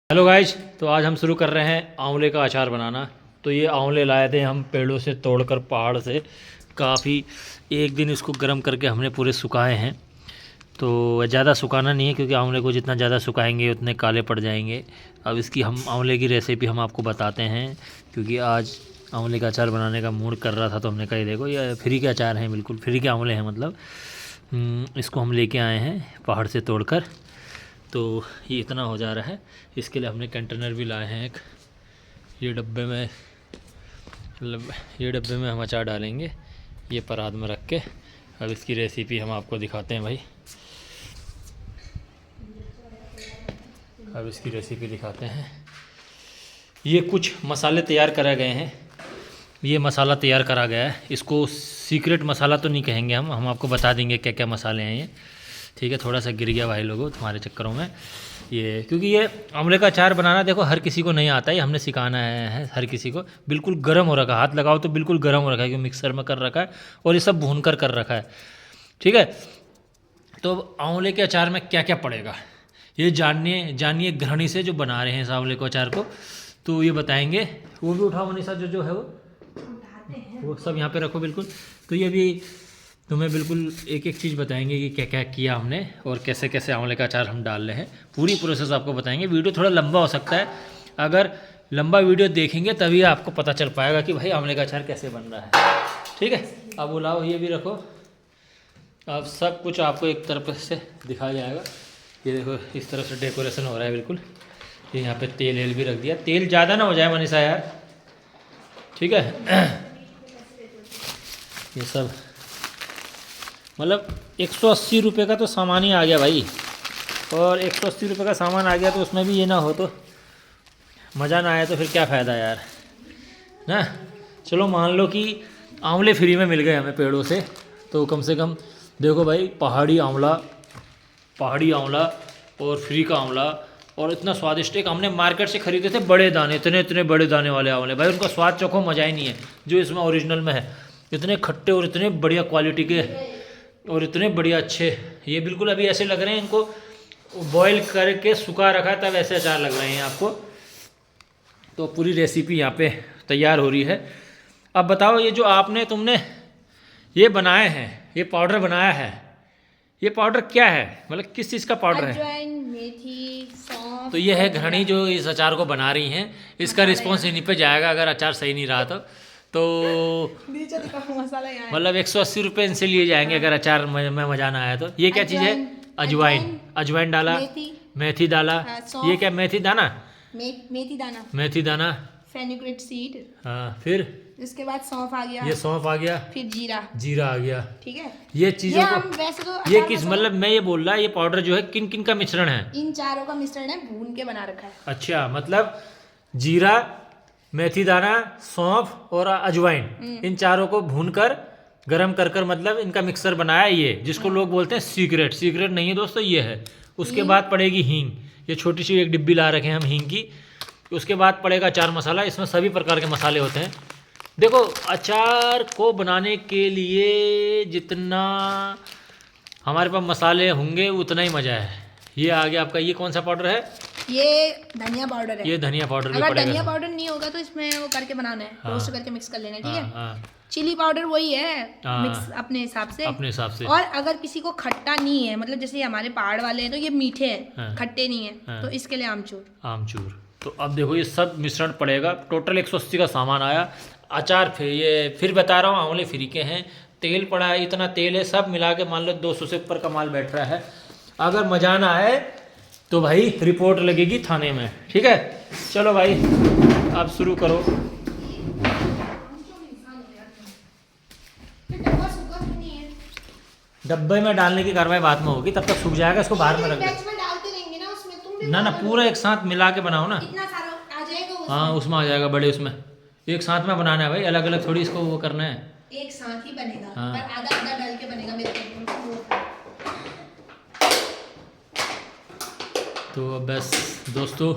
Hello guys, तो आज हम शुरू कर रहे हैं आंवले का अचार बनाना। तो ये आंवले लाए थे हम पेड़ों से तोड़कर पहाड़ से। काफ़ी एक दिन इसको गर्म करके हमने पूरे सुखाए हैं। तो ज़्यादा सुखाना नहीं है क्योंकि आंवले को जितना ज़्यादा सुखाएंगे उतने काले पड़ जाएंगे। अब इसकी हम आंवले की रेसिपी हम आपको बताते हैं क्योंकि आज आंवले का अचार बनाने का मूड कर रहा था। तो हमने कहा देखो ये फ्री के अचार हैं, बिल्कुल फ्री के आंवले हैं। मतलब इसको हम लेके आए हैं पहाड़ से तोड़कर। तो ये इतना हो जा रहा है, इसके लिए हमने कंटेनर भी लाए हैं एक। ये डब्बे में हम अचार डालेंगे, ये परात में रख के। अब इसकी रेसिपी हम आपको दिखाते हैं भाई। अब इसकी रेसिपी दिखाते हैं। ये कुछ मसाले तैयार कराए गए हैं। ये मसाला तैयार करा गया है, इसको सीक्रेट मसाला तो नहीं कहेंगे हम आपको बता देंगे क्या क्या मसाले हैं ये। ठीक है, थोड़ा सा गिर गया भाई लोगों तुम्हारे चक्करों में ये, क्योंकि ये आंवले का अचार बनाना देखो हर किसी को नहीं आता है। हमने सिखाना है हर किसी को। बिल्कुल गर्म हो रखा है, हाथ लगाओ तो बिल्कुल गर्म हो रखा है क्योंकि मिक्सर में कर रखा है और ये सब भून कर रखा है। ठीक है, तो आंवले के अचार में क्या क्या पड़ेगा ये जानिए गृहिणी से जो बना रहे हैं इस आंवले को अचार को। तो ये बताएंगे। वो भी उठाओ मनीषा, जो है वो सब यहाँ पे रखो बिल्कुल। तो ये भी तुम्हें बिल्कुल एक एक चीज़ बताएंगे कि क्या क्या किया हमने और कैसे कैसे आंवले का अचार हम डाल रहे हैं। पूरी प्रोसेस आपको बताएंगे। वीडियो थोड़ा लंबा हो सकता है, अगर लंबा वीडियो देखेंगे तभी आपको पता चल पाएगा कि भाई आंवले का अचार कैसे बन रहा है। ठीक है, अब बुलाओ, ये भी रखो। अब सब कुछ आपको एक तरफ से दिखाया जाएगा। ये देखो इस तरफ से डेकोरेशन हो रहा है बिल्कुल। ये यहाँ पे तेल भी रख दिया। तेल ज़्यादा ना हो जाए मनीषा यार, ठीक है। ये सब मतलब 180 रुपये का तो सामान ही आ गया भाई। और 180 रुपये का सामान आ गया तो उसमें भी ये ना हो तो मज़ा ना आया तो फिर क्या फ़ायदा यार ना। चलो मान लो कि आंवले फ्री में मिल गए हमें पेड़ों से, तो कम से कम देखो भाई पहाड़ी आंवला और फ्री का आंवला। और इतना स्वादिष्ट। एक हमने मार्केट से ख़रीदे थे बड़े दाने, इतने बड़े दाने वाले आंवले भाई, उनका स्वाद चखो मज़ा ही नहीं है जो इसमें ओरिजिनल में है। इतने खट्टे और इतने बढ़िया क्वालिटी के और इतने बढ़िया अच्छे। ये बिल्कुल अभी ऐसे लग रहे हैं इनको बॉईल करके सुखा रखा है तब ऐसे अचार लग रहे हैं आपको। तो पूरी रेसिपी यहाँ पे तैयार हो रही है। अब बताओ ये जो तुमने ये बनाए हैं, ये पाउडर बनाया है, ये पाउडर क्या है? मतलब किस चीज़ का पाउडर है? अजवाइन, मेथी, सौंफ। तो ये है गृहिणी जो इस अचार को बना रही हैं। इसका रिस्पॉन्स इन्हीं पे जाएगा अगर अचार सही नहीं रहा तो मतलब 180 रुपये इनसे लिए जाएंगे अगर अचार में मजा ना आया तो। ये क्या चीज़ है? अजवाइन डाला, मेथी डाला। ये क्या? मेथी दाना, मेथी दाना, फेनुग्रीक सीड। हाँ, फिर इसके बाद सौंफ आ गया, ये सौंफ आ गया, फिर जीरा आ गया। ठीक है, ये चीज़ों को वैसे तो ये किस मतलब मैं ये बोल रहा है ये पाउडर जो है किन किन का मिश्रण है? इन चारों का मिश्रण है, भून के बना रखा है। अच्छा, मतलब जीरा, मेथी दाना, सौंफ और अजवाइन, इन चारों को भूनकर गरम कर मतलब इनका मिक्सर बनाया ये, जिसको लोग बोलते हैं सीक्रेट नहीं है दोस्तों, ये है। उसके बाद पड़ेगी हींग। ये छोटी सी एक डिब्बी ला रखे हैं हम हींग की। उसके बाद पड़ेगा अचार मसाला। इसमें सभी प्रकार के मसाले होते हैं। देखो अचार को बनाने के लिए जितना हमारे पास मसाले होंगे उतना ही मज़ा है। ये आ गया आपका, ये कौन सा पाउडर है? ये धनिया पाउडर है। ये धनिया पाउडर भी अगर पड़ेगा। धनिया पाउडर नहीं होगा तो इसमें वो करके बनाना है, रोस्ट करके मिक्स कर लेना है। ठीक है, हाँ, चिली पाउडर वही है, हाँ, मिक्स अपने हिसाब से। और अगर किसी को खट्टा नहीं है, मतलब जैसे हमारे पहाड़ वाले हैं तो ये मीठे हैं, हाँ, खट्टे नहीं है, तो इसके लिए आमचूर। तो अब देखो ये सब मिश्रण पड़ेगा। टोटल 180 का सामान आया। अचार फिर बता रहा हूँ आंवले फ्री के हैं। तेल पड़ा है, इतना तेल है, सब मिला के मान लो 200 से ऊपर का माल बैठ रहा है। अगर मजा ना आए तो भाई रिपोर्ट लगेगी थाने में। ठीक है, चलो भाई अब शुरू करो। डब्बे में डालने की कार्रवाई बाद में होगी, तब तक सूख जाएगा। इसको बाहर में रख दो ना, पूरा एक साथ मिला के बनाओ ना। हाँ, उसमें आ जाएगा बड़े, उसमें एक साथ में बनाना है भाई, अलग अलग थोड़ी इसको वो करना है। एक साथ ही बनेगा। हाँ, पर आधा डाल के बनेगा मेरे को। तो बस दोस्तों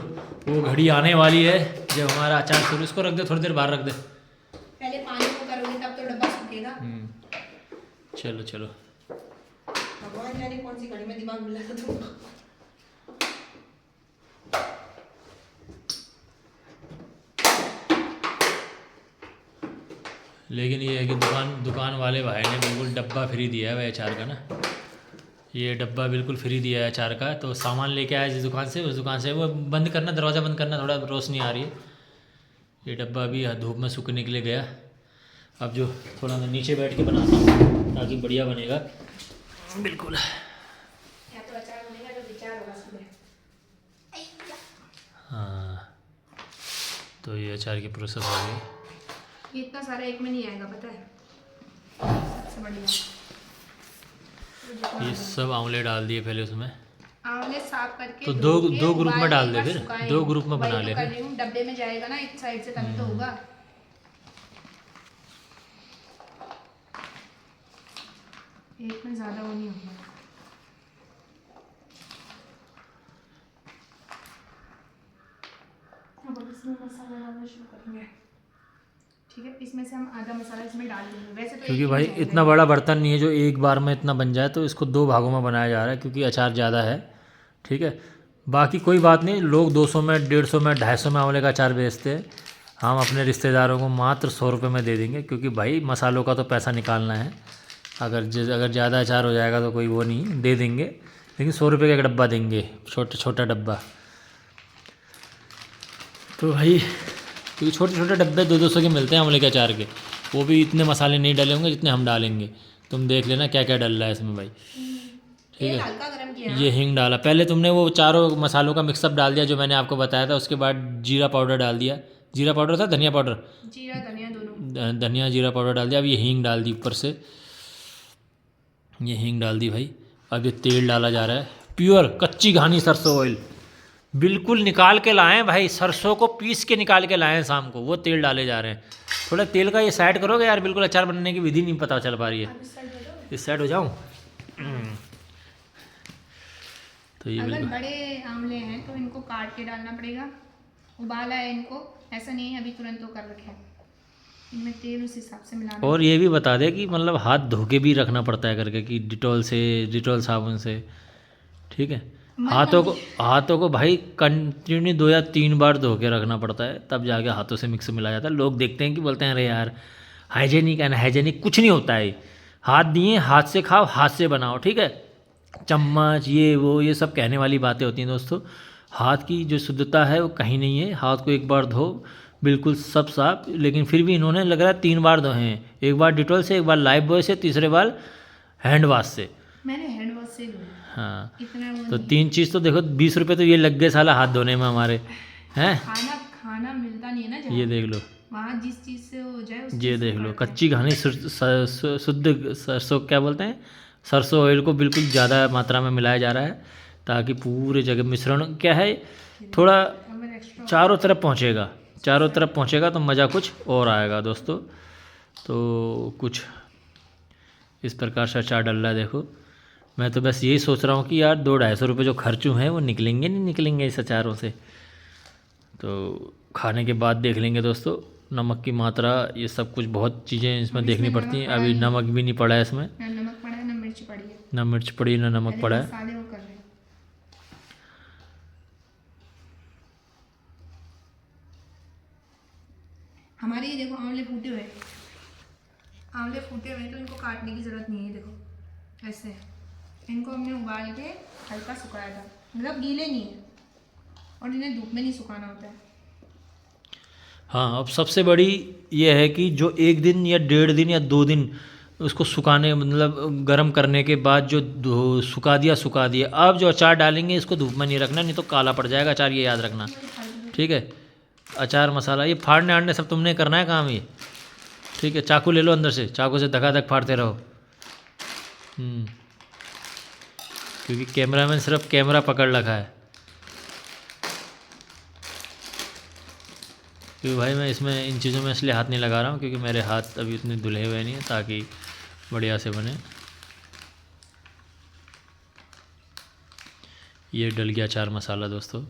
वो घड़ी आने वाली है जब हमारा अचार शुरू। इसको रख दे, थोड़ी देर बाहर रख दे। पहले पानी को करोगे तब तो डब्बा सूखेगा। चलो भगवान जाने कौन सी घड़ी में दिमाग मिला था। लेकिन ये है कि दुकान वाले भाई ने बिल्कुल डब्बा फ्री दिया है भाई अचार का ना। ये डब्बा बिल्कुल फ्री दिया है अचार का। तो सामान लेके आया जिस दुकान से, उस दुकान से वो बंद करना, दरवाज़ा बंद करना, थोड़ा रोशनी आ रही है। ये डब्बा अभी धूप में सूखने के लिए गया। अब जो थोड़ा मैं नीचे बैठ के बनाता हूँ ताकि बढ़िया बनेगा बिल्कुल। हाँ, तो ये अचार की प्रोसेस हो गई। ये इतना सारा एक में नहीं आएगा, पता है। सबसे बढ़िया ये सब आंवले डाल दिए पहले उसमें। आंवले साफ करके तो दो ग्रुप में डाल दे, फिर 2 ग्रुप में बना ले। डब्बे में जाएगा ना एक साइड से, तभी तो होगा। एक में ज्यादा वो नहीं होगा। अब इसमें मसाला डालना शुरू करेंगे। ठीक है, इसमें से हम आधा मसाला इसमें डाल देंगे। वैसे तो क्योंकि भाई इतना बड़ा बर्तन नहीं है जो एक बार में इतना बन जाए, तो इसको 2 भागों में बनाया जा रहा है क्योंकि अचार ज़्यादा है। ठीक है, बाकी कोई बात नहीं। लोग 200 में, 150 में, 250 में आंवले का अचार बेचते हैं। हम अपने रिश्तेदारों को मात्र 100 रुपये में दे देंगे, क्योंकि भाई मसालों का तो पैसा निकालना है। अगर ज़्यादा अचार हो जाएगा तो कोई वो नहीं, दे देंगे। लेकिन 100 रुपये का एक डब्बा देंगे, छोटा डब्बा। तो भाई क्योंकि छोटे डब्बे 200 के मिलते हैं आंवले के अचार के, वो भी इतने मसाले नहीं डाले होंगे जितने हम डालेंगे। तुम देख लेना क्या क्या डल रहा है इसमें भाई। ठीक है, ये हींग डाला पहले तुमने, वो चारों मसालों का मिक्सअप डाल दिया जो मैंने आपको बताया था। उसके बाद जीरा पाउडर डाल दिया। जीरा पाउडर था, धनिया पाउडर, जीरा धनिया दोनों, धनिया जीरा पाउडर डाल दिया। अब ये हींग डाल दी ऊपर से, ये हींग डाल दी भाई। अब ये तेल डाला जा रहा है, प्योर कच्ची घानी सरसों ऑयल, बिल्कुल निकाल के लाए हैं भाई। सरसों को पीस के निकाल के लाए हैं शाम को, वो तेल डाले जा रहे हैं। थोड़ा तेल का ये साइड करोगे यार, बिल्कुल अचार बनने की विधि नहीं पता चल पा रही है। इस साइड हो जाऊँ। तो ये अगर बड़े आंवले हैं तो इनको काट के डालना पड़ेगा। उबाला है इनको, ऐसा नहीं है अभी तुरंत वो कर रखे हैं। इनमें तेल उस हिसाब से मिलाना। और ये भी बता दे कि मतलब हाथ धो के भी रखना पड़ता है करके, कि डिटॉल साबुन से। ठीक है, हाथों को भाई कंटिन्यू 2 या 3 बार धो के रखना पड़ता है, तब जाके हाथों से मिक्स मिला जाता है। लोग देखते हैं कि बोलते हैं अरे यार हाइजेनिक एंड हाइजेनिक, कुछ नहीं होता है। हाथ दिए, हाथ से खाओ, हाथ से बनाओ। ठीक है, चम्मच ये वो ये सब कहने वाली बातें होती हैं दोस्तों। हाथ की जो शुद्धता है वो कहीं नहीं है। हाथ को एक बार धो, बिल्कुल सब साफ। लेकिन फिर भी इन्होंने लग रहा है 3 बार धोए हैं, एक बार डिटॉल से, एक बार लाइफ बॉय से, तीसरे बार हैंड वॉश से। मैंने हैंड वॉश से धोया। हाँ, तो 3 चीज़ तो देखो, 20 रुपये तो ये लग गए साला हाथ धोने में हमारे हैं। खाना मिलता नहीं है ना, ये देख लो, वहाँ जिस चीज़ से हो जाए ये देख लो, कच्ची घानी शुद्ध सरसों, क्या बोलते हैं, सरसों ऑयल को बिल्कुल ज़्यादा मात्रा में मिलाया जा रहा है, ताकि पूरे जगह मिश्रण क्या है थोड़ा चारों तरफ पहुँचेगा तो मज़ा कुछ और आएगा दोस्तों। तो कुछ इस प्रकार से अचार डल रहा है। देखो, मैं तो बस यही सोच रहा हूँ कि यार 200-250 रुपये जो खर्चू हैं वो निकलेंगे नहीं निकलेंगे इस अचारों से। तो खाने के बाद देख लेंगे दोस्तों। नमक की मात्रा, ये सब कुछ बहुत चीज़ें इसमें देखनी पड़ती हैं। अभी नमक भी नहीं पड़ा है इसमें, ना नमक पड़ा है ना मिर्च पड़ी है, ना मिर्च पड़ी ना नमक पड़ा है। मसाले वो कर रहे हैं। हमारे ये देखो आंवले फूटे हुए तो इनको काटने की ज़रूरत नहीं है। देखो ऐसे इनको हमने उबाल के हल्का सुखाया था, मतलब गीले नहीं है, और इन्हें धूप में नहीं सुखाना होता है। हाँ, अब सबसे बड़ी ये है कि जो 1 दिन या 1.5 दिन या 2 दिन उसको सुखाने, मतलब गर्म करने के बाद जो सुखा दिया। अब जो अचार डालेंगे इसको धूप में नहीं रखना, नहीं तो काला पड़ जाएगा अचार, ये याद रखना। ठीक है, अचार मसाला ये फाड़ने आड़ने सब तुमने करना है काम ये। ठीक है, चाकू ले लो, अंदर से चाकू से धकाधक फाड़ते रहो। क्योंकि कैमरामैन सिर्फ कैमरा पकड़ रखा है। क्योंकि भाई मैं इसमें इन चीज़ों में इसलिए हाथ नहीं लगा रहा हूँ क्योंकि मेरे हाथ अभी उतने धुले हुए नहीं हैं, ताकि बढ़िया से बने। ये डल गया अचार मसाला दोस्तों।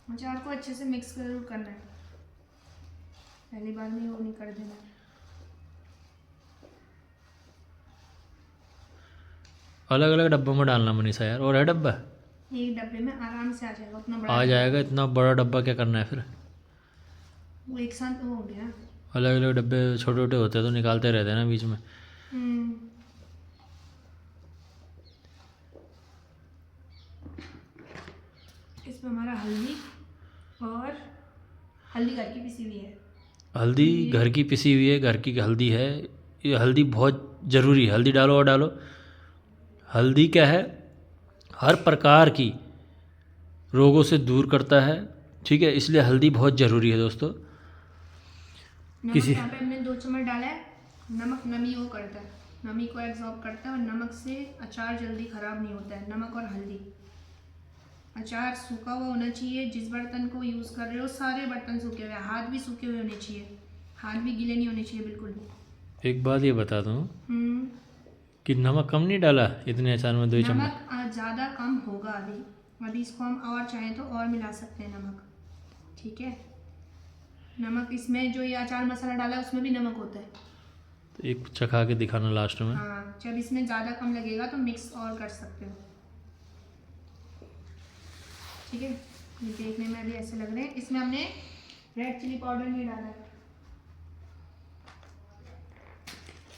अचार को अच्छे से मिक्स जरूर करना है, पहली बार में वो नहीं कर देना। अलग अलग डब्बों में डालना मनीषा यार। और है डब्बा? एक डब्बे में आराम से आ जाएगा, उतना बड़ा आ जाएगा। इतना बड़ा डब्बा क्या करना है फिर? वो एक साथ वो हो गया। अलग अलग डब्बे छोटे छोटे होते हैं तो निकालते रहते हैं ना बीच में। हम्म। इसमें हमारा हल्दी, और हल्दी घर की पिसी हुई है। हल्दी घर की पिसी हुई है, घर की हल्दी है। ये हल्दी बहुत ज़रूरी है, हल्दी डालो और डालो। हल्दी क्या है, हर प्रकार की रोगों से दूर करता है, ठीक है, इसलिए हल्दी बहुत ज़रूरी है दोस्तों। नमक किसी यहाँ पे हमने 2 चम्मच डाला है। नमक नमी वो करता है, नमी को एब्जॉर्ब करता है, और नमक से अचार जल्दी ख़राब नहीं होता है। नमक और हल्दी। अचार सूखा हुआ होना चाहिए। जिस बर्तन को यूज़ कर रहे हो सारे बर्तन सूखे हुए, हाथ भी सूखे हुए होने चाहिए, हाथ भी गीले नहीं होने चाहिए बिल्कुल भी। एक बात ये बता दूँ कि नमक कम नहीं डाला इतने अचार में, 2 चम्मच। नमक ज़्यादा कम होगा अभी। अभी इसको हम और चाहें तो और मिला सकते हैं नमक, ठीक है। नमक इसमें जो ये अचार मसाला डाला है उसमें भी नमक होता है। तो एक चखा के दिखाना लास्ट में। हाँ, जब इसमें ज़्यादा कम लगेगा तो मिक्स और कर सकते हो, ठीक है। ये देखने में अभी ऐसे लग रहे हैं। इसमें हमने रेड चिली पाउडर नहीं डाला है।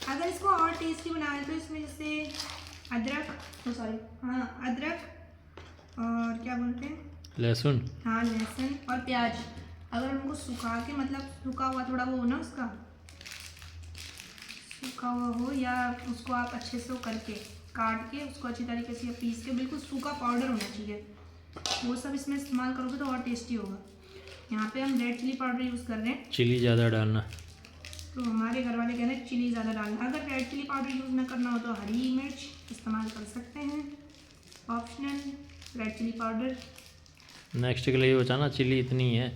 अगर इसको और टेस्टी बनाए तो इसमें जैसे अदरक, अदरक और क्या बोलते हैं, लहसुन। हाँ लहसुन और प्याज। अगर उनको सुखा के, मतलब सूखा हुआ थोड़ा वो हो ना, उसका सूखा हुआ हो, या उसको आप अच्छे से वो करके काट के उसको अच्छी तरीके से पीस के बिल्कुल सूखा पाउडर होना चाहिए, वो सब इसमें इस्तेमाल करोगे तो और टेस्टी होगा। यहाँ पे हम रेड चिली पाउडर यूज़ कर रहे हैं। चिली ज़्यादा डालना। तो हमारे घर वाले कह रहे हैं चिली ज़्यादा डालना। अगर रेड चिली पाउडर यूज़ ना करना हो तो हरी मिर्च इस्तेमाल कर सकते हैं, optional. Red chilli powder next के लिए ये बचाना चिली इतनी है,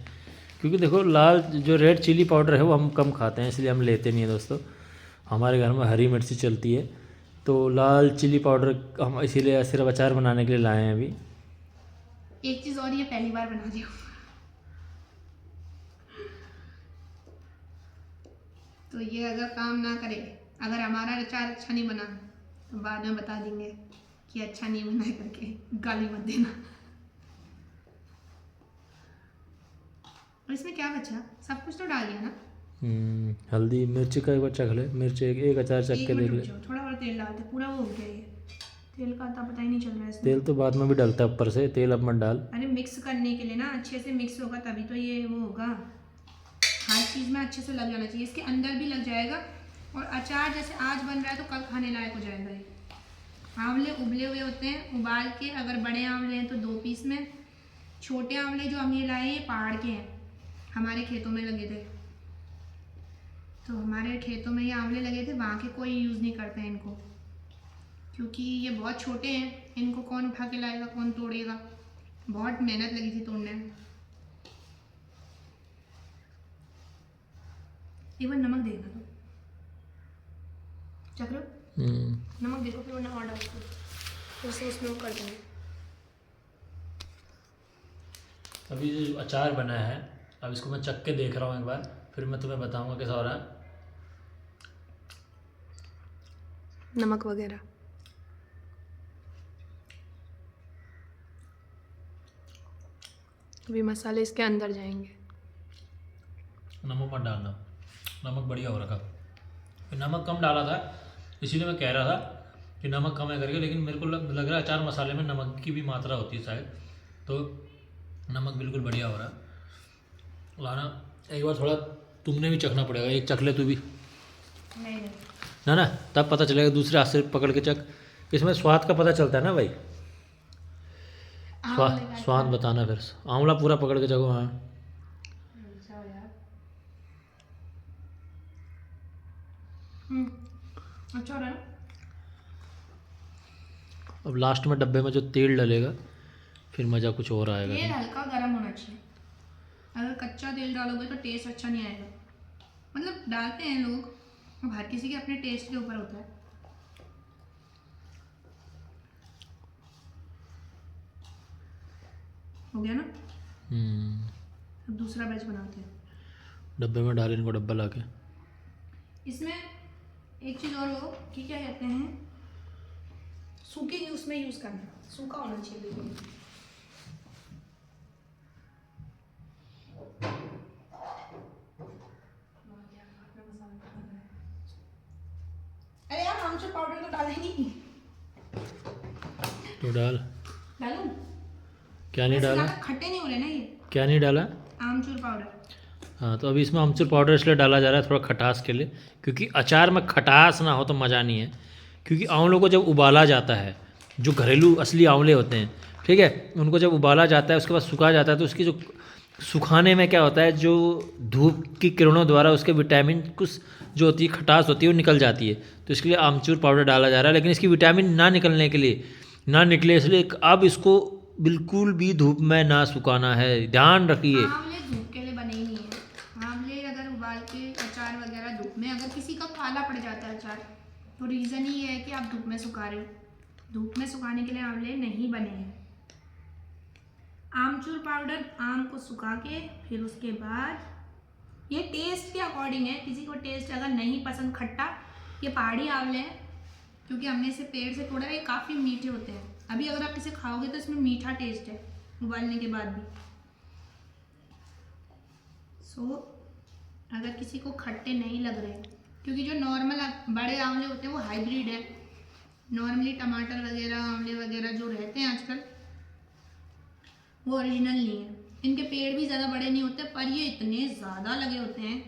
क्योंकि देखो लाल जो रेड चिली पाउडर है वो हम कम खाते हैं, इसलिए हम लेते नहीं है दोस्तों। हमारे घर में हरी मिर्ची चलती है, तो लाल चिली पाउडर हम इसीलिए सिर्फ अचार बनाने के लिए लाए हैं अभी। एक चीज़ और, ये पहली बार बना रही हूँ, तो ये अगर काम ना करे, अगर हमारा अचार अच्छा नहीं बना तो बाद में बता देंगे कि अच्छा नहीं बना है करके, गाली मत देना। और इसमें क्या बचा, सब कुछ तो डाल दिया ना। हल्दी मिर्च का एक बार चख ले, मिर्च एक अचार चख के देख ले। थोड़ा और तेल डालते, पूरा वो हो गया ये, तेल का तो पता ही नहीं चल रहा है इसमें। तेल तो बाद में भी डलता है ऊपर से, तेल अब मत डाल। अरे मिक्स करने के लिए ना, अच्छे से मिक्स होगा तभी तो ये वो होगा। हर चीज़ में अच्छे से लग जाना चाहिए, इसके अंदर भी लग जाएगा, और अचार जैसे आज बन रहा है तो कल खाने लायक हो जाएगा ये। आंवले उबले हुए होते हैं, उबाल के, अगर बड़े आंवले हैं तो 2 पीस में। छोटे आंवले जो हम ये लाए हैं ये पहाड़ के हैं, हमारे खेतों में लगे थे, तो हमारे खेतों में ये आंवले लगे थे, वहाँ के कोई यूज़ नहीं करते हैं इनको, क्योंकि ये बहुत छोटे हैं, इनको कौन उठा के लाएगा, कौन तोड़ेगा, बहुत मेहनत लगी थी तोड़ने में। एक बार नमक देखना तो चक्र, नमक देखो, फिर वरना और डाल दो, फिर से उसमें वो कर देंगे। अभी जो अचार बना है, अब इसको मैं चख के देख रहा हूँ एक बार, फिर मैं तुम्हें बताऊंगा कैसा हो रहा है। नमक वगैरह अभी मसाले इसके अंदर जाएंगे। नमक मत डालना, नमक बढ़िया हो रखा। नमक कम डाला था इसीलिए मैं कह रहा था कि नमक कम है करके, लेकिन मेरे को लग रहा है अचार मसाले में नमक की भी मात्रा होती है शायद, तो नमक बिल्कुल बढ़िया हो रहा है। लाना एक बार, थोड़ा तुमने भी चखना पड़ेगा, एक चख ले तू भी। नहीं ना ना, तब पता चलेगा, दूसरे हाथ से पकड़ के चख, इसमें स्वाद का पता चलता है ना भाई। स्वाद बताना फिर, आंवला पूरा पकड़ के चखो। हाँ अच्छा हो रहा है। अब लास्ट में डब्बे में जो तेल डलेगा फिर मज़ा कुछ और आएगा। तेल हल्का गर्म होना चाहिए, अगर कच्चा तेल डालोगे तो टेस्ट अच्छा नहीं आएगा। मतलब डालते हैं लोग, अब हर किसी के अपने टेस्ट के ऊपर होता है। हो गया ना। अब दूसरा बैच बनाते हैं। डब्बे में डाल इनको, डब्बा ला के। इसमें एक चीज़ और हो कि क्या कहते हैं, सूखे उसमें यूज़ करना, सूखा होना चाहिए बिल्कुल। तो डाल। डालूं? क्या नहीं वैसे डाला? ज़्यादा खट्टे नहीं हो रहे ना ये। क्या नहीं डाला? आमचूर पाउडर। हाँ, तो अभी इसमें आमचूर पाउडर इसलिए डाला जा रहा है थोड़ा खटास के लिए, क्योंकि अचार में खटास ना हो तो मज़ा नहीं है। क्योंकि आंवलों को जब उबाला जाता है, जो घरेलू असली आंवले होते हैं, ठीक है, उनको जब उबाला जाता है उसके बाद सुखा जाता है, तो उसकी जो सुखाने में क्या होता है, जो धूप की किरणों द्वारा उसके विटामिन कुछ जो होती है खटास होती है वो निकल जाती है। तो इसके लिए आमचूर पाउडर डाला जा रहा है, लेकिन इसकी विटामिन ना निकलने के लिए, ना निकले इसलिए अब इसको बिल्कुल भी धूप में ना सुखाना है, ध्यान रखिए। आंवले धूप के लिए बने ही नहीं है। आंवले अगर उबाल के अचार वगैरह धूप में, अगर किसी का काला पड़ जाता है अचार, तो रीज़न ही है कि आप धूप में सुखा रहे हो। धूप में सुखाने के लिए आंवले नहीं बने हैं। आमचूर पाउडर आम को सुखा के फिर उसके बाद, ये टेस्ट के अकॉर्डिंग है। किसी को टेस्ट अगर नहीं पसंद खट्टा, ये पहाड़ी आंवले हैं क्योंकि हमने इसे पेड़ से तोड़ा है, ये काफ़ी मीठे होते हैं। अभी अगर आप इसे खाओगे तो इसमें मीठा टेस्ट है उबालने के बाद भी। अगर किसी को खट्टे नहीं लग रहे, क्योंकि जो नॉर्मल बड़े आंवले होते हैं वो हाइब्रिड है। नॉर्मली टमाटर वगैरह आंवले वगैरह जो रहते हैं आजकल वो ओरिजिनल नहीं है। इनके पेड़ भी ज़्यादा बड़े नहीं होते, पर ये इतने ज़्यादा लगे होते हैं,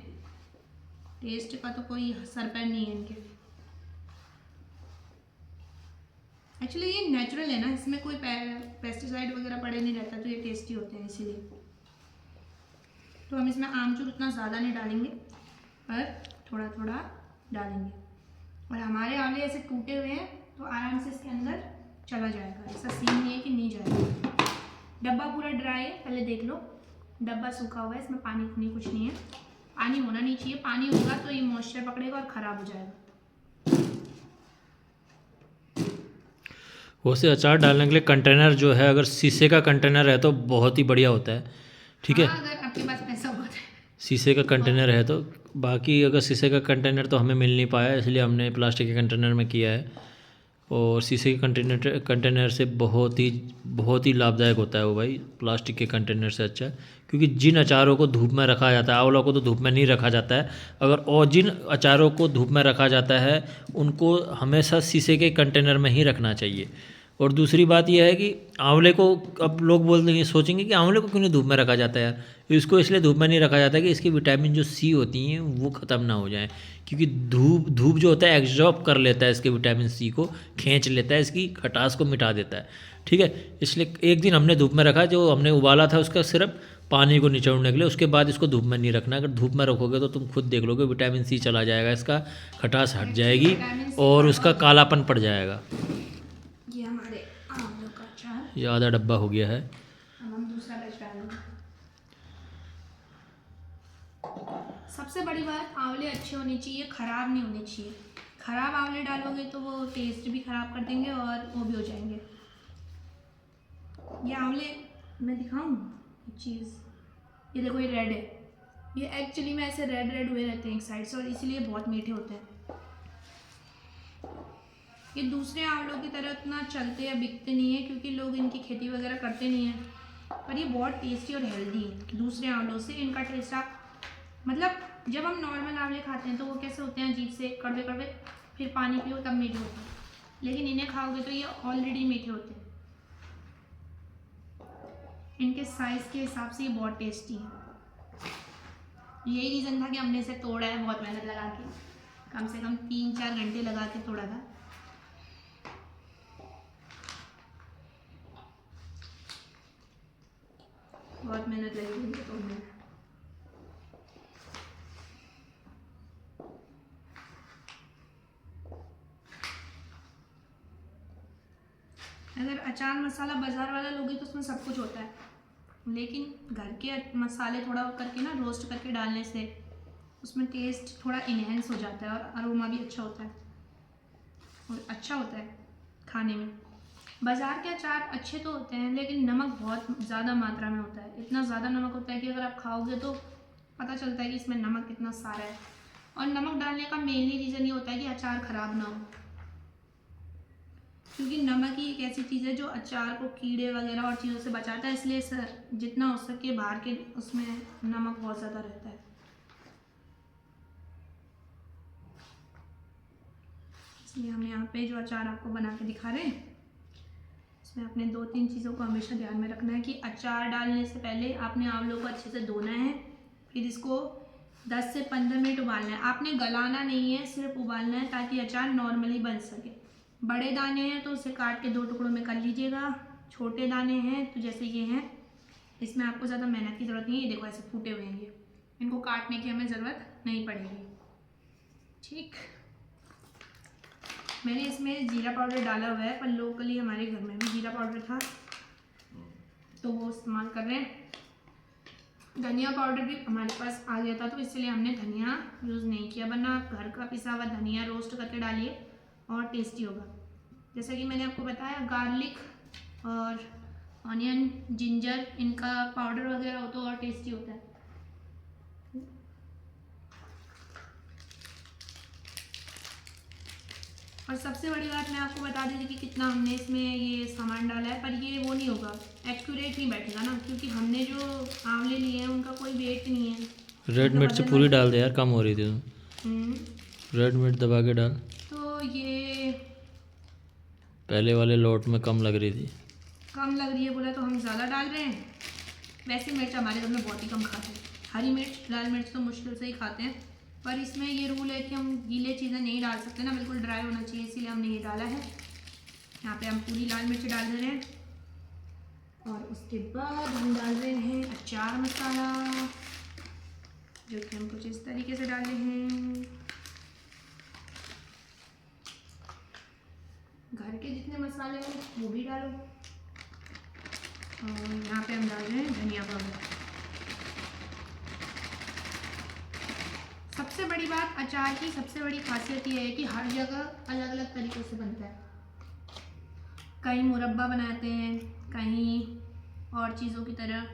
टेस्ट का तो कोई सर पैर नहीं है इनके। एक्चुअली ये नेचुरल है ना, इसमें कोई पेस्टिसाइड वगैरह पड़े नहीं रहता, तो ये टेस्टी होते हैं इसीलिए। तो हम इसमें आमचूर उतना ज़्यादा नहीं डालेंगे, पर थोड़ा थोड़ा डालेंगे। और हमारे आंवले ऐसे टूटे हुए हैं तो आराम से इसके अंदर चला जाएगा, ऐसा सीन नहीं है कि नहीं जाएगा। डब्बा पूरा ड्राई है, पहले देख लो, डब्बा सूखा हुआ है, इसमें पानी नहीं कुछ नहीं है। पानी होना नहीं चाहिए, पानी होगा तो ये मॉइस्चर पकड़ेगा और ख़राब हो जाएगा। वैसे अचार डालने के लिए कंटेनर जो है, अगर शीशे का कंटेनर है तो बहुत ही बढ़िया होता है, ठीक है। हाँ, अगर आपके पास पैसा होगा तो। शीशे का कंटेनर है तो, बाकी अगर शीशे का कंटेनर तो हमें मिल नहीं पाया, इसलिए हमने प्लास्टिक के कंटेनर में किया है। और शीशे के कंटेनर से बहुत ही लाभदायक होता है वो भाई, प्लास्टिक के कंटेनर से अच्छा। क्योंकि जिन अचारों को धूप में रखा जाता है, आंवलों को तो धूप में नहीं रखा जाता है, अगर और जिन अचारों को धूप में रखा जाता है उनको हमेशा शीशे के कंटेनर में ही रखना चाहिए। और दूसरी बात यह है कि आंवले को, अब लोग बोल देंगे, सोचेंगे कि आंवले को क्यों नहीं धूप में रखा जाता है यार। इसको इसलिए धूप में नहीं रखा जाता कि इसकी विटामिन जो सी होती हैं वो ख़त्म ना हो जाए। क्योंकि धूप जो होता है एब्जॉर्ब कर लेता है इसके विटामिन सी को, खींच लेता है, इसकी खटास को मिटा देता है, ठीक है। इसलिए एक दिन हमने धूप में रखा, जो हमने उबाला था उसका सिर्फ पानी को निचोड़ने के लिए, उसके बाद इसको धूप में नहीं रखना। अगर धूप में रखोगे तो तुम खुद देख लोगे विटामिन सी चला जाएगा, इसका खटास हट जाएगी और उसका कालापन पड़ जाएगा। ये हमारे आंवलों का अचार, ये आधा डब्बा हो गया है। अब हम दूसरा बैच डालेंगे। सबसे बड़ी बात, आंवले अच्छे होने चाहिए, ख़राब नहीं होने चाहिए। ख़राब आंवले डालोगे तो वो टेस्ट भी ख़राब कर देंगे और वो भी हो जाएंगे। ये आंवले मैं दिखाऊं चीज़, ये देखो ये रेड है, ये एक्चुअली में ऐसे रेड रेड हुए रहते हैं एक साइड से, और इसीलिए बहुत मीठे होते हैं। ये दूसरे आंवलों की तरह इतना चलते या बिकते नहीं है, क्योंकि लोग इनकी खेती वगैरह करते नहीं हैं, पर ये बहुत टेस्टी और हेल्दी है दूसरे आंवलों से। इनका टेस्ट आप, मतलब जब हम नॉर्मल आंवले खाते हैं तो वो कैसे होते हैं, अजीब से कड़वे कड़वे, फिर पानी पियो तब मीठे होते हैं, लेकिन इन्हें खाओगे तो ये ऑलरेडी मीठे होते हैं। इनके साइज़ के हिसाब से ये बहुत टेस्टी है। यही रीज़न था कि हमने इसे तोड़ा है बहुत मेहनत लगा के, कम से कम 3-4 घंटे लगा के तोड़ा था। बहुत मेहनत लगी मुझे तोड़ने में। अगर अचार मसाला बाज़ार वाला लोगे तो उसमें सब कुछ होता है, लेकिन घर के मसाले थोड़ा करके ना रोस्ट करके डालने से उसमें टेस्ट थोड़ा इन्हेंस हो जाता है और अरोमा भी अच्छा होता है और अच्छा होता है खाने में। बाज़ार के अचार अच्छे तो होते हैं, लेकिन नमक बहुत ज़्यादा मात्रा में होता है। इतना ज़्यादा नमक होता है कि अगर आप खाओगे तो पता चलता है कि इसमें नमक कितना सारा है। और नमक डालने का मेनली रीज़न ये होता है कि अचार ख़राब ना हो, क्योंकि नमक ही एक ऐसी चीज़ है जो अचार को कीड़े वगैरह और चीज़ों से बचाता है। इसलिए जितना हो सके बाहर के उसमें नमक बहुत ज़्यादा रहता है। इसलिए हम यहाँ पे जो अचार आपको बना के दिखा रहे हैं, इसमें अपने 2-3 चीज़ों को हमेशा ध्यान में रखना है कि अचार डालने से पहले आपने आंवलों को अच्छे से धोना है, फिर इसको 10 से 15 मिनट उबालना है। आपने गलाना नहीं है, सिर्फ उबालना है ताकि अचार नॉर्मली बन सके। बड़े दाने हैं तो उसे काट के 2 टुकड़ों में कर लीजिएगा, छोटे दाने हैं तो जैसे ये हैं, इसमें आपको ज़्यादा मेहनत की ज़रूरत नहीं है। ये देखो ऐसे फूटे हुए हैं, ये इनको काटने की हमें ज़रूरत नहीं पड़ेगी। ठीक, मैंने इसमें जीरा पाउडर डाला हुआ है, पर लोकली हमारे घर में भी जीरा पाउडर था तो वो इस्तेमाल कर रहे हैं। धनिया पाउडर भी हमारे पास आ गया था तो इसलिए हमने धनिया यूज़ नहीं किया, वरना आप घर का पिसा हुआ धनिया रोस्ट करके डालिए और टेस्टी होगा। जैसा कि मैंने आपको बताया, गार्लिक और ऑनियन, जिंजर, इनका पाउडर वगैरह हो तो और टेस्टी होता है। और सबसे बड़ी बात मैं आपको बता दी थी कि कितना हमने इसमें ये सामान डाला है, पर ये वो नहीं होगा, एक्यूरेट नहीं बैठेगा ना, क्योंकि हमने जो आंवले लिए हैं उनका कोई वेट नहीं है। रेड मिर्च पूरी डाल दे यार, कम हो रही थी तो रेड मिर्च दबा के डाल। तो ये पहले वाले लोट में कम लग रही थी। कम लग रही है बोला तो हम ज़्यादा डाल रहे हैं। वैसे मिर्च हमारे घर में बहुत ही कम खाते हैं, हरी मिर्च, लाल मिर्च तो मुश्किल से ही खाते हैं, पर इसमें ये रूल है कि हम गीले चीज़ें नहीं डाल सकते ना, बिल्कुल ड्राई होना चाहिए, इसीलिए हमने ये डाला है। यहाँ पे हम पूरी लाल मिर्च डाल दे रहे हैं और उसके बाद हम डाल रहे हैं अचार मसाला, जो कि हम कुछ इस तरीके से डाले हैं। घर के जितने मसाले हो वो भी डालो। और यहाँ पे हम डाल रहे हैं धनिया पाउडर। सबसे बड़ी बात अचार की, सबसे बड़ी खासियत ये है कि हर जगह अलग अलग तरीक़ों से बनता है। कहीं मुरब्बा बनाते हैं, कहीं और चीज़ों की तरह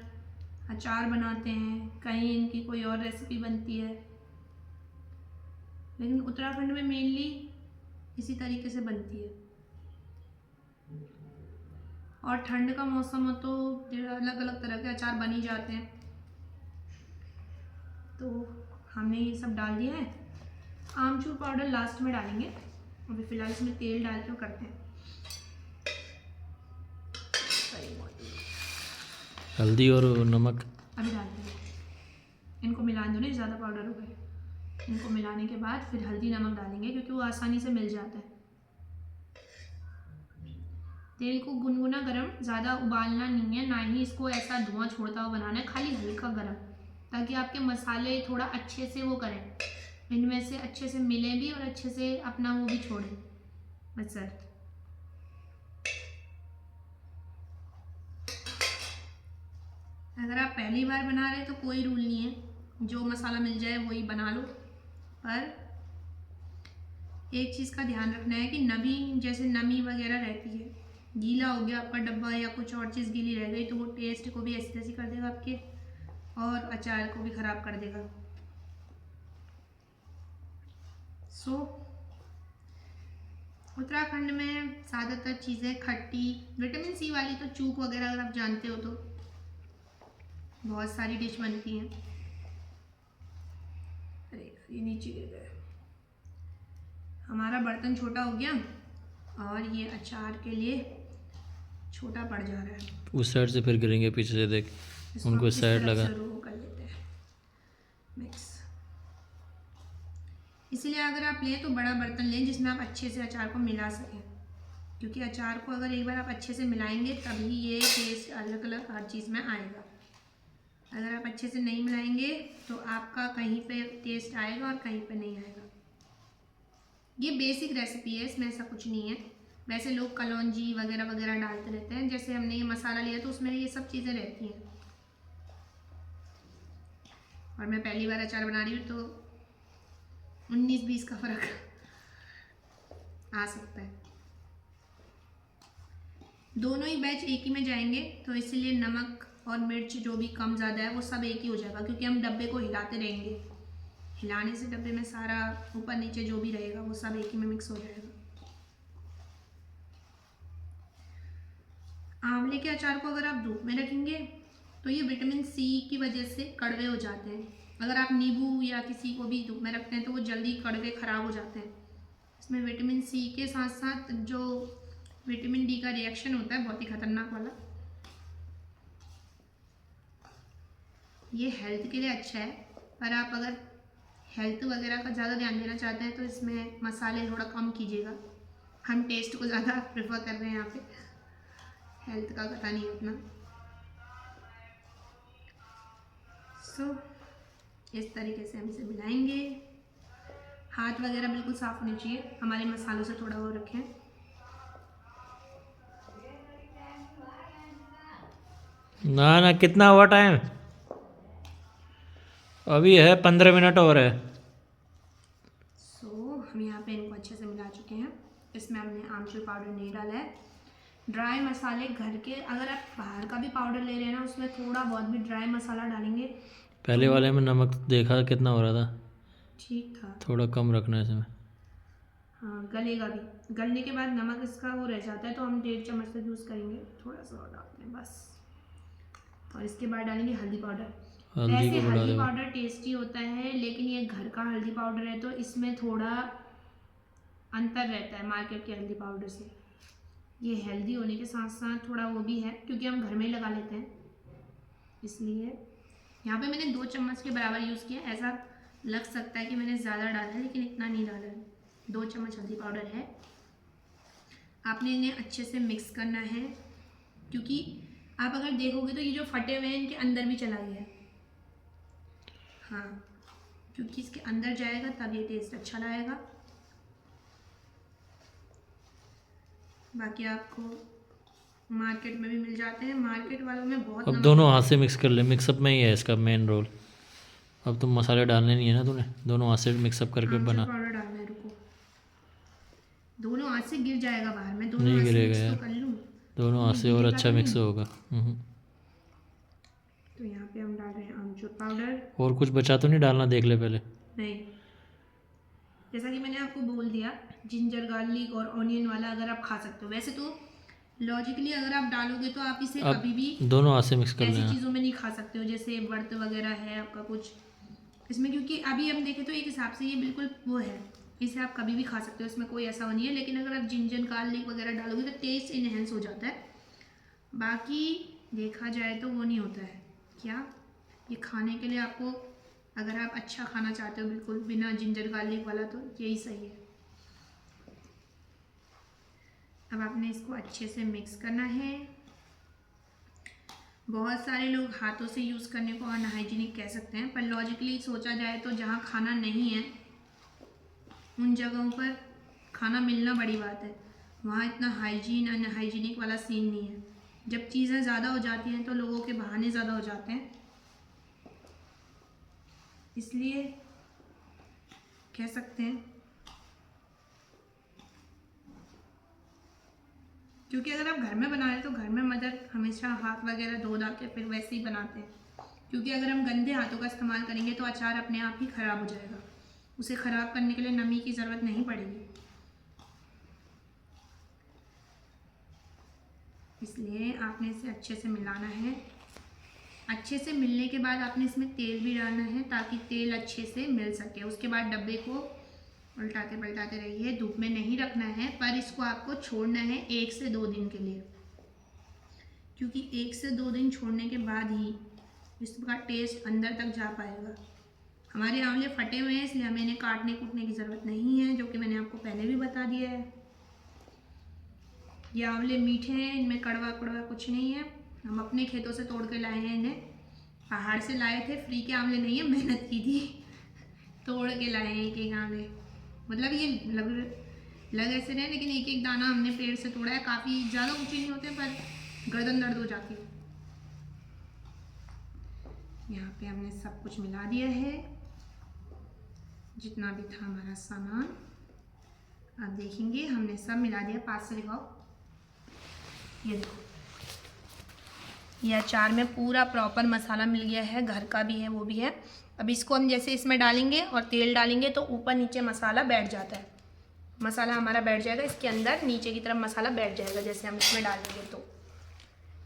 अचार बनाते हैं, कहीं इनकी कोई और रेसिपी बनती है, लेकिन उत्तराखंड में मेनली इसी तरीके से बनती है। और ठंड का मौसम हो तो अलग अलग तरह के अचार बन ही जाते हैं। तो हमने ये सब डाल दिया है। आमचूर पाउडर लास्ट में डालेंगे, अभी फ़िलहाल इसमें तेल डाल के करते हैं। हल्दी और नमक अभी डालते हैं, इनको मिलाने दो ना, ज़्यादा पाउडर हो गए। इनको मिलाने के बाद फिर हल्दी नमक डालेंगे, क्योंकि वो आसानी से मिल जाता है। तेल को गुनगुना गरम, ज़्यादा उबालना नहीं है, ना ही इसको ऐसा धुआं छोड़ता हुआ बनाना है, खाली हल्का गरम, ताकि आपके मसाले थोड़ा अच्छे से वो करें, इनमें से अच्छे से मिले भी और अच्छे से अपना वो भी छोड़ें। बस सर, अगर आप पहली बार बना रहे हैं तो कोई रूल नहीं है, जो मसाला मिल जाए वही बना लो। पर एक चीज़ का ध्यान रखना है कि नमी, जैसे नमी वगैरह रहती है, गीला हो गया आपका डब्बा या कुछ और चीज़ गीली रह गई तो वो टेस्ट को भी ऐसी तैसी कर देगा आपके, और अचार को भी ख़राब कर देगा। सो उत्तराखंड में ज़्यादातर चीज़ें खट्टी, विटामिन सी वाली तो चूक वगैरह अगर आप जानते हो तो बहुत सारी डिश बनती हैं। अरे ये नीचे गिर गया, हमारा बर्तन छोटा हो गया और ये अचार के लिए छोटा पड़ जा रहा है। उस साइड से फिर गिरेंगे, पीछे से देख, उनको इस साइड लगा। कर लेते हैं मिक्स। इसलिए अगर आप लें तो बड़ा बर्तन लें जिसमें आप अच्छे से अचार को मिला सकें, क्योंकि अचार को अगर एक बार आप अच्छे से मिलाएंगे तभी ये टेस्ट अलग अलग हर चीज़ में आएगा। अगर आप अच्छे से नहीं मिलाएंगे तो आपका कहीं पे टेस्ट आएगा और कहीं पे नहीं आएगा। ये बेसिक रेसिपी है, इसमें ऐसा कुछ नहीं है। वैसे लोग कलौंजी वगैरह वगैरह डालते रहते हैं, जैसे हमने ये मसाला लिया तो उसमें ये सब चीज़ें रहती हैं। और मैं पहली बार अचार बना रही हूँ तो 19-20 का फ़र्क आ सकता है। दोनों ही बैच एक ही में जाएंगे तो इसलिए नमक और मिर्च जो भी कम ज़्यादा है वो सब एक ही हो जाएगा, क्योंकि हम डब्बे को हिलाते रहेंगे। हिलाने से डब्बे में सारा ऊपर नीचे जो भी रहेगा वो सब एक ही में मिक्स हो जाएगा। आंवले के अचार को अगर आप धूप में रखेंगे तो ये विटामिन सी की वजह से कड़वे हो जाते हैं। अगर आप नींबू या किसी को भी धूप में रखते हैं तो वो जल्दी कड़वे ख़राब हो जाते हैं। इसमें विटामिन सी के साथ साथ जो विटामिन डी का रिएक्शन होता है बहुत ही खतरनाक वाला। ये हेल्थ के लिए अच्छा है, पर आप अगर हेल्थ वगैरह का ज़्यादा ध्यान देना चाहते हैं तो इसमें मसाले थोड़ा कम कीजिएगा। हम टेस्ट को ज़्यादा प्रेफर कर रहे हैं यहाँ पे, हेल्थ का पता नहीं उतना। इस तरीके से हम इसे मिलाएंगे। हाथ वगैरह बिल्कुल साफ होने चाहिए, हमारे मसालों से थोड़ा वो रखें। ना कितना हुआ टाइम? अभी है 15 मिनट और है। हम यहाँ पे इनको अच्छे से मिला चुके हैं। इसमें हमने आमचूर पाउडर नहीं डाला है। ड्राई मसाले घर के, अगर आप बाहर का भी पाउडर ले रहे हैं ना, उसमें थोड़ा बहुत भी ड्राई मसाला डालेंगे। पहले वाले में नमक देखा कितना हो रहा था, ठीक था, थोड़ा कम रखना है इसमें। हाँ गलेगा भी, गलने के बाद नमक इसका वो रह जाता है तो हम 1.5 चम्मच से यूज़ करेंगे, थोड़ा सा और डालते हैं बस। और इसके बाद डालेंगे हल्दी पाउडर। वैसे हल्दी पाउडर टेस्टी होता है, लेकिन ये घर का हल्दी पाउडर है तो इसमें थोड़ा अंतर रहता है मार्केट के हल्दी पाउडर से। ये हेल्दी होने के साथ साथ थोड़ा वो भी है क्योंकि हम घर में ही लगा लेते हैं, इसलिए यहाँ पे मैंने 2 चम्मच के बराबर यूज़ किया। ऐसा लग सकता है कि मैंने ज़्यादा डाला है, लेकिन इतना नहीं डाला है। 2 चम्मच हल्दी पाउडर है। आपने इन्हें अच्छे से मिक्स करना है, क्योंकि आप अगर देखोगे तो ये जो फटे हुए हैं इनके अंदर भी चला गया है। हाँ, क्योंकि इसके अंदर जाएगा तब ये टेस्ट अच्छा लगेगा। बाकी आपको मार्केट में भी मिल जाते हैं, मार्केट वालों में बहुत। अब दोनों हाथ से मिक्स कर ले, मिक्सअप में ही है इसका मेन रोल। अब तुम मसाले डालने नहीं है ना तूने, दोनों हाथ से मिक्सअप करके बना। पाउडर डालना है, रुको, दोनों हाथ से गिर जाएगा बाहर में, दोनों नहीं हाथ से गिरेगा मिक्स यार, तो कर लूँ, दोनों हाथ से और अच्छा मिक्स होगा। तो यहाँ पे हम डाल रहे हैं आमचूर पाउडर। और कुछ बचा तो नहीं डालना, देख ले पहले। नहीं, जैसा कि मैंने आपको बोल दिया, जिंजर गार्लिक और ऑनियन वाला अगर आप खा सकते हो। वैसे तो लॉजिकली अगर आप डालोगे तो आप इसे कभी भी दोनों हाथ से मिक्स कर लेना। ऐसी चीज़ों में नहीं खा सकते हो जैसे व्रत वगैरह है आपका कुछ इसमें, क्योंकि अभी हम देखें तो एक हिसाब से ये बिल्कुल वो है, इसे आप कभी भी खा सकते हो, इसमें कोई ऐसा वो नहीं है। लेकिन अगर आप जिंजर गार्लिक वगैरह डालोगे तो टेस्ट इनहेंस हो जाता है। बाकी देखा जाए तो वो नहीं होता है क्या, ये खाने के लिए आपको, अगर आप अच्छा खाना चाहते हो बिल्कुल बिना जिंजर गार्लिक वाला, तो यही सही है। अब आपने इसको अच्छे से मिक्स करना है। बहुत सारे लोग हाथों से यूज़ करने को अनहाइजीनिक कह सकते हैं, पर लॉजिकली सोचा जाए तो जहाँ खाना नहीं है उन जगहों पर खाना मिलना बड़ी बात है। वहाँ इतना हाइजीन अनहाइजीनिक वाला सीन नहीं है। जब चीज़ें ज़्यादा हो जाती हैं तो लोगों के बहाने ज़्यादा हो जाते हैं, इसलिए कह सकते हैं। क्योंकि अगर आप घर में बना रहे हैं तो घर में मदर हमेशा हाथ वगैरह धो धा के फिर वैसे ही बनाते हैं, क्योंकि अगर हम गंदे हाथों का इस्तेमाल करेंगे तो अचार अपने आप ही ख़राब हो जाएगा। उसे ख़राब करने के लिए नमी की ज़रूरत नहीं पड़ेगी। इसलिए आपने इसे अच्छे से मिलाना है। अच्छे से मिलने के बाद आपने इसमें तेल भी डालना है ताकि तेल अच्छे से मिल सके। उसके बाद डब्बे को उल्टाते पलटाते रहिए। धूप में नहीं रखना है, पर इसको आपको छोड़ना है 1 से 2 दिन के लिए, क्योंकि 1 से 2 दिन छोड़ने के बाद ही इसका टेस्ट अंदर तक जा पाएगा। हमारे आंवले फटे हुए हैं इसलिए हमें इन्हें काटने कूटने की ज़रूरत नहीं है, जो कि मैंने आपको पहले भी बता दिया है। ये आंवले मीठे हैं, इनमें कड़वा कड़वा कुछ नहीं है। हम अपने खेतों से तोड़ के लाए हैं, इन्हें पहाड़ से लाए थे, फ्री के आंवले नहीं है, मेहनत की थी, तोड़ के लाए हैं एक एक आंवले। मतलब ये लग ऐसे रहे, लेकिन एक एक दाना हमने पेड़ से तोड़ा है। काफ़ी ज़्यादा ऊँचे नहीं होते, पर गर्दन दर्द हो जाती है। यहाँ पे हमने सब कुछ मिला दिया है, जितना भी था हमारा सामान। आप देखेंगे हमने सब मिला दिया। पास से दिखाओ, ये देखो, ये अचार में पूरा प्रॉपर मसाला मिल गया है, घर का भी है वो भी है। अब इसको हम जैसे इसमें डालेंगे और तेल डालेंगे तो ऊपर नीचे मसाला बैठ जाता है। मसाला हमारा बैठ जाएगा इसके अंदर, नीचे की तरफ मसाला बैठ जाएगा जैसे हम इसमें डालेंगे तो।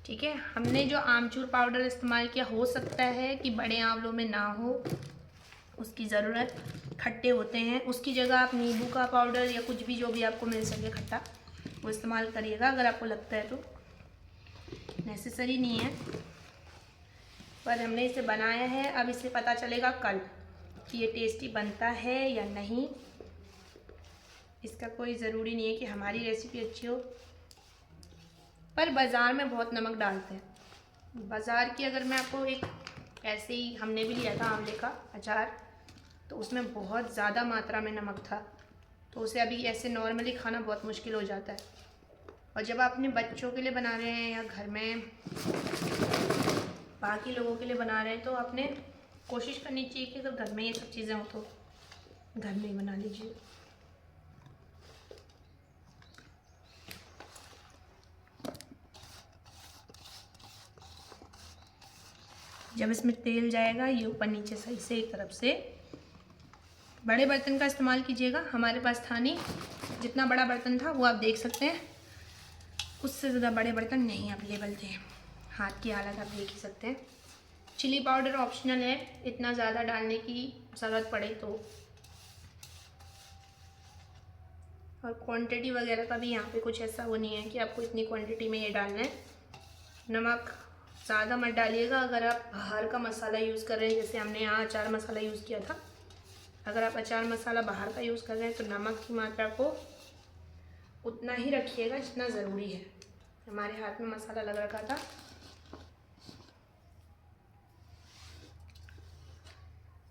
ठीक है, हमने जो आमचूर पाउडर इस्तेमाल किया, हो सकता है कि बड़े आंवलों में ना हो उसकी ज़रूरत, खट्टे होते हैं, उसकी जगह आप नींबू का पाउडर या कुछ भी जो भी आपको मिल सके खट्टा, वो इस्तेमाल करिएगा अगर आपको लगता है तो। नेसेसरी नहीं है, पर हमने इसे बनाया है। अब इसे पता चलेगा कल कि ये टेस्टी बनता है या नहीं। इसका कोई ज़रूरी नहीं है कि हमारी रेसिपी अच्छी हो, पर बाज़ार में बहुत नमक डालते हैं। बाज़ार की अगर मैं आपको एक ऐसे ही, हमने भी लिया था आंवले का अचार, तो उसमें बहुत ज़्यादा मात्रा में नमक था, तो उसे अभी ऐसे नॉर्मली खाना बहुत मुश्किल हो जाता है। और जब आप अपने बच्चों के लिए बना रहे हैं या घर में बाकी लोगों के लिए बना रहे हैं, तो आपने कोशिश करनी चाहिए कि अगर घर में ये सब चीज़ें हो तो घर में ही बना लीजिए। जब इसमें तेल जाएगा ये ऊपर नीचे सही से एक तरफ से। बड़े बर्तन का इस्तेमाल कीजिएगा, हमारे पास था नहीं। जितना बड़ा बर्तन था वो आप देख सकते हैं, उससे ज़्यादा बड़े बर्तन नहीं अवेलेबल थे। हाथ की हालत आप देख ही सकते हैं। चिली पाउडर ऑप्शनल है, इतना ज़्यादा डालने की ज़रूरत पड़े तो। और क्वांटिटी वगैरह का भी यहाँ पे कुछ ऐसा वो नहीं है कि आपको इतनी क्वांटिटी में ये डालना है। नमक ज़्यादा मत डालिएगा अगर आप बाहर का मसाला यूज़ कर रहे हैं, जैसे हमने यहाँ अचार मसाला यूज़ किया था। अगर आप अचार मसाला बाहर का यूज़ कर रहे हैं तो नमक की मात्रा को उतना ही रखिएगा जितना ज़रूरी है। हमारे हाथ में मसाला लग रखा था।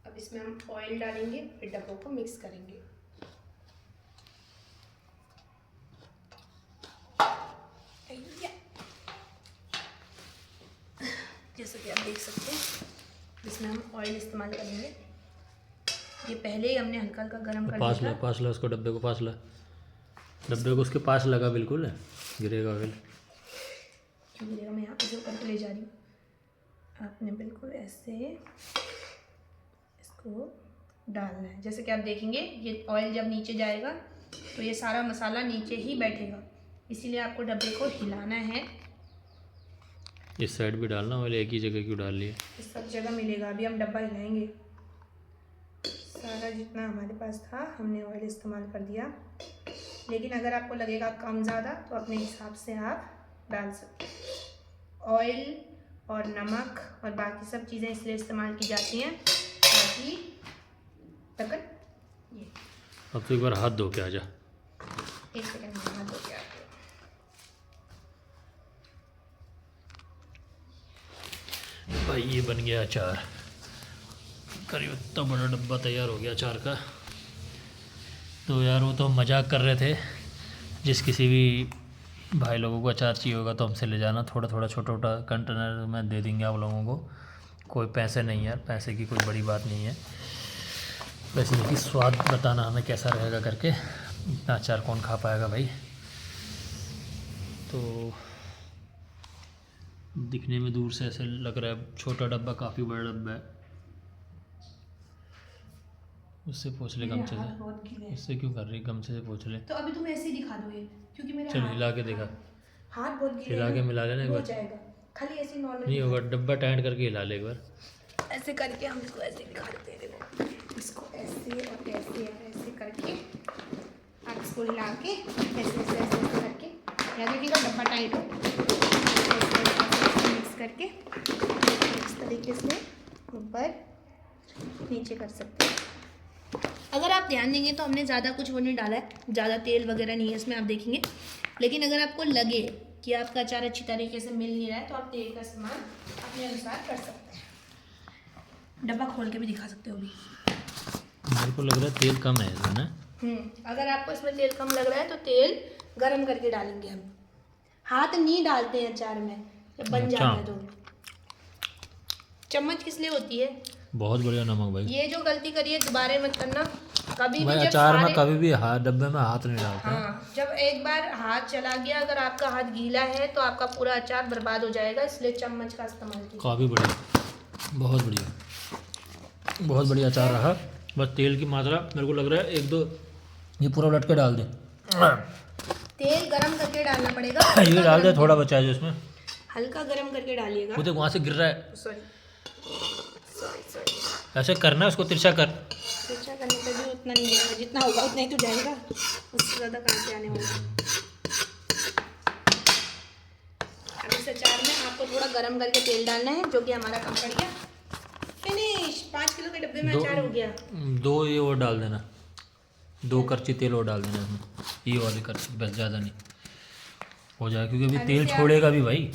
अब इसमें हम ऑयल डालेंगे, फिर डब्बों को मिक्स करेंगे। जैसे कि आप देख सकते हैं, इसमें हम ऑयल इस्तेमाल करेंगे। ये पहले ही हमने हल्का हल्का गर्म कर दिया था। पास ला उसको, डब्बे को पास ला, डब्बे को उसके पास लगा, बिल्कुल गिरेगा ऑयल। क्यों गिरेगा? मैं यहाँ पे जो करके ले जा रही हूँ। आपने बिल्कुल ऐसे इसको डालना है। जैसे कि आप देखेंगे ये ऑयल जब नीचे जाएगा तो ये सारा मसाला नीचे ही बैठेगा, इसीलिए आपको डब्बे को हिलाना है। इस साइड भी डालना ऑयल, एक ही जगह क्यों डाल लिया? इस सब जगह मिलेगा। अभी हम डब्बा हिलाएंगे। सारा जितना हमारे पास था हमने ऑयल इस्तेमाल कर दिया, लेकिन अगर आपको लगेगा कम ज़्यादा तो अपने हिसाब से आप डाल सकते हैं। ऑयल और नमक और बाकी सब चीज़ें इसलिए इस्तेमाल की जाती हैं ताकि ये। अब तो एक बार हाथ धो के आ जा। एक सेकंड में हाथ धो के आते हैं भाई। ये बन गया अचार, करीब इतना बड़ा डब्बा तैयार हो गया अचार का। तो यार वो तो मजाक कर रहे थे, जिस किसी भी भाई लोगों को अचार चाहिए होगा तो हमसे ले जाना। थोड़ा थोड़ा छोटा छोटा कंटेनर में दे देंगे आप लोगों को। कोई पैसे नहीं यार, पैसे की कोई बड़ी बात नहीं है। वैसे देखिए स्वाद बताना हमें कैसा रहेगा करके, इतना अचार कौन खा पाएगा भाई। तो दिखने में दूर से ऐसे लग रहा है छोटा डब्बा, काफ़ी बड़ा डब्बा है। उससे पूछ ले गमछे से, उससे क्यों कर रही, गमछे से पूछ ले। तो अभी तुम ऐसे ही दिखा दो ये, क्योंकि मेरे चल हिला के देखा, हाथ बहुत गिरे, हिला के मिला लेना एक बार। जाएगा खाली ऐसे नॉर्मल नहीं होगा, डब्बा टाइट करके हिला ले एक बार। ऐसे करके हम इसको ऐसे दिखा देते हैं। देखो इसको ऐसे और ऐसे और ऐसे करके आप इसको हिला के ऐसे ऐसे ऐसे करके, या देखिएगा डब्बा टाइट हो, मिक्स करके इस तरीके से ऊपर नीचे कर सकते हैं। अगर आप ध्यान देंगे तो हमने ज़्यादा कुछ वो नहीं डाला है, ज़्यादा तेल वगैरह नहीं है इसमें, आप देखेंगे। लेकिन अगर आपको लगे कि आपका अचार अच्छी तरीके से मिल नहीं रहा है तो आप तेल का इस्तेमाल अपने अनुसार कर सकते हैं। डब्बा खोल के भी दिखा सकते हो अभी। मेरे को लग रहा है तेल कम है इसमें ना। अगर आपको इसमें तेल कम लग रहा है तो तेल गरम करके डालेंगे हम। हाथ नहीं डालते हैं अचार में, जब बन जाता है तो। चम्मच किस लिए होती है? बहुत बढ़िया नमक भाई। ये जो गलती करिए दोबारा मत करना कभी भी। अचार में कभी भी डब्बे में हाथ नहीं डालते। हाँ, जब एक बार हाथ चला गया, अगर आपका हाथ गीला है तो आपका पूरा अचार बर्बाद हो जाएगा, इसलिए चम्मच का इस्तेमाल कीजिए। काफ़ी बढ़िया, बहुत बढ़िया, बहुत बढ़िया अचार रहा। बस तेल की मात्रा मेरे को लग रहा है एक दो ये पूरा उलट के डाल दे। तेल गरम करके डालना पड़ेगा। ये डाल दे, थोड़ा बचा है जो इसमें, हल्का गरम करके डालिएगा। वो देख वहाँ से गिर रहा है। सॉरी सॉरी सॉरी, ऐसे करना है उसको, तिरछा कर। तिरछा करने पर भी उतना नहीं जाएगा, जितना होगा उतना ही तो जाएगा, उससे ज़्यादा कहाँ से आने वाला। इसको थोड़ा गर्म करके तेल डालना है, जो कि हमारा कम पड़ गया। फिनिश, 5 किलो के डब्बे में अचार हो गया। 2 ये और डाल देना, 2 करछी तेल और डाल देना इसमें, ये वाली करछी, बस ज़्यादा नहीं हो जाएगा, क्योंकि अभी तेल छोड़ेगा भी भाई,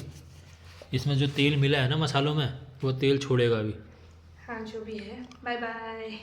इसमें जो तेल मिला है ना मसालों में, वो तेल छोड़ेगा भी। हाँ जो भी है, बाय बाय।